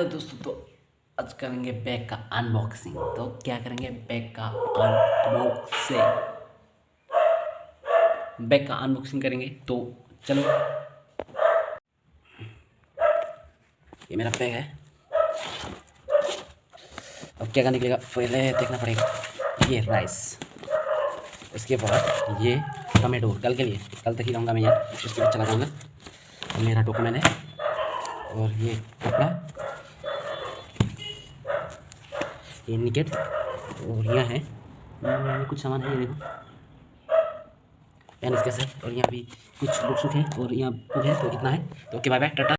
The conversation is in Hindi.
हेलो दोस्तों, तो आज करेंगे बैग का अनबॉक्सिंग। तो क्या करेंगे, बैग का अनबॉक्सिंग करेंगे। तो चलो, ये मेरा बैग है। अब क्या करने के लिए पहले देखना पड़ेगा, ये राइस, उसके बाद ये टमेटो कल के लिए, कल तक ही रहूँगा मैं यहाँ, उसके बाद चला जाऊँगा। मेरा डॉक्यूमेंट है और ये कपड़ा, ये निकेट, और यहाँ है कुछ सामान है, ये देखो पेन, इसके से, और यहाँ भी कुछ बुक्स है, और यहाँ बुक है। तो इतना है। तो ओके, बाय बाय, टाटा।